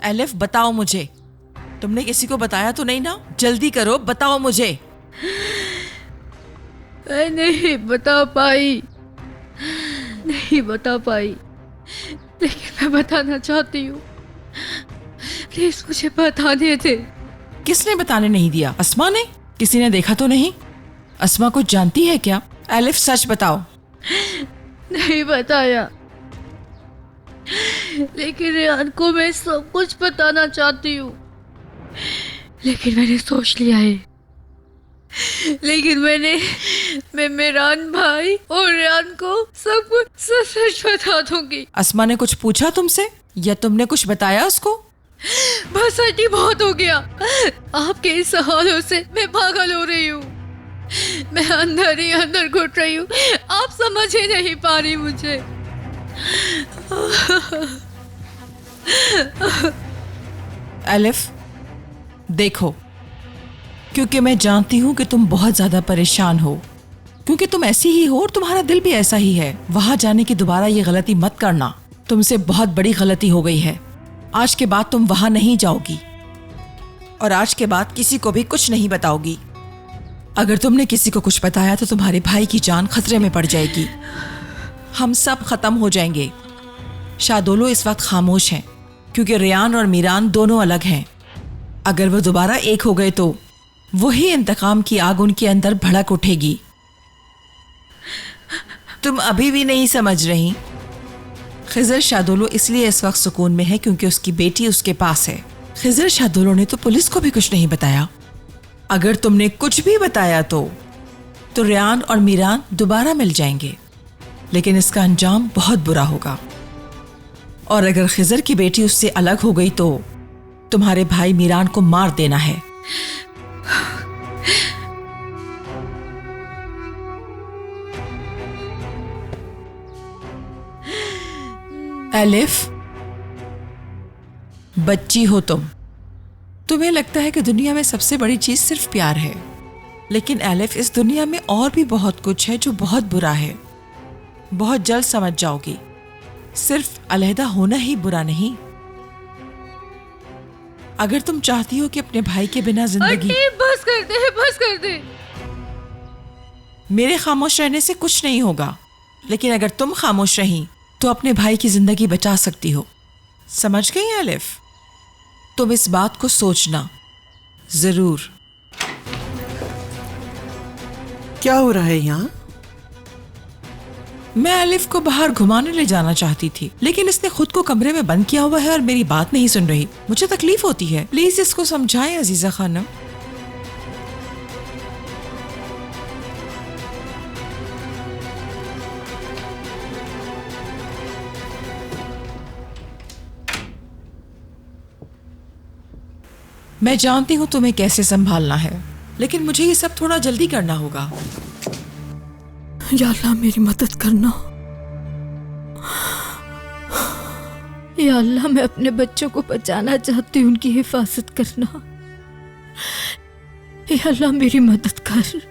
Elif बताओ मुझे, तुमने किसी को बताया तो नहीं ना? जल्दी करो, बताओ मुझे। मैं नहीं बता पाई, नहीं बता पाई, लेकिन मैं बताना चाहती हूँ। प्लीज मुझे बताने दे। किसने बताने नहीं दिया? अस्मा ने? किसी ने देखा तो नहीं? अस्मा कुछ जानती है क्या? एलिफ सच बताओ। नहीं बताया, लेकिन रेहान को मैं सब कुछ बताना चाहती हूँ, लेकिन मैंने सोच लिया है। लेकिन मैं मेरान भाई और रेहान को सब कुछ सच बता दूंगी। अस्मा ने कुछ पूछा तुमसे या तुमने कुछ बताया उसको? बस आंटी, बहुत हो गया। आपके इस सवालों से मैं पागल हो रही हूँ। मैं अंदर ही अंदर घुट रही हूँ। आप समझ ही नहीं पा रही मुझे। एलिफ देखो, क्योंकि मैं जानती हूँ कि तुम बहुत ज्यादा परेशान हो, क्योंकि तुम ऐसी ही हो और तुम्हारा दिल भी ऐसा ही है। वहां जाने की दोबारा ये गलती मत करना। तुमसे बहुत बड़ी गलती हो गई है। आज के बाद तुम वहां नहीं जाओगी और आज के बाद किसी को भी कुछ नहीं बताओगी। अगर तुमने किसी को कुछ बताया तो तुम्हारे भाई की जान खतरे में पड़ जाएगी। हम सब खत्म हो जाएंगे। शादोलो इस वक्त खामोश हैं क्योंकि रेहान और मीरान दोनों अलग हैं। अगर वो दोबारा एक हो गए तो वही इंतकाम की आग उनके अंदर भड़क उठेगी। तुम अभी भी नहीं समझ रही? खिजर शादोलो इसलिए इस वक्त सुकून में है क्योंकि उसकी बेटी उसके पास है। खिजर शादोलो ने तो पुलिस को भी कुछ नहीं बताया। अगर तुमने कुछ भी बताया तो रेहान और मीरान दोबारा मिल जाएंगे, लेकिन इसका अंजाम बहुत बुरा होगा। और अगर खिजर की बेटी उससे अलग हो गई तो तुम्हारे भाई मीरान को मार देना है। एलिफ, बच्ची हो तुम। तुम्हें लगता है कि दुनिया में सबसे बड़ी चीज सिर्फ प्यार है, लेकिन एलिफ, इस दुनिया में और भी बहुत कुछ है जो बहुत बुरा है। बहुत जल्द समझ जाओगी। सिर्फ अलहदा होना ही बुरा नहीं। अगर तुम चाहती हो कि अपने भाई के बिना जिंदगी... बस कर दे, बस कर दे। मेरे खामोश रहने से कुछ नहीं होगा, लेकिन अगर तुम खामोश रही तो अपने भाई की जिंदगी बचा सकती हो। समझ गई एलिफ? तुम इस बात को सोचना जरूर। क्या हो रहा है यहाँ? मैं एलिफ को बाहर घुमाने ले जाना चाहती थी, लेकिन इसने खुद को कमरे में बंद किया हुआ है और मेरी बात नहीं सुन रही। मुझे तकलीफ होती है। प्लीज इसको समझाएं अजीजा खानम। मैं जानती हूँ तुम्हें कैसे संभालना है, लेकिन मुझे ये सब थोड़ा जल्दी करना होगा। या अल्लाह, मेरी मदद करना। या अल्लाह, मैं अपने बच्चों को बचाना चाहती हूँ, उनकी हिफाजत करना। या अल्लाह, मेरी मदद कर।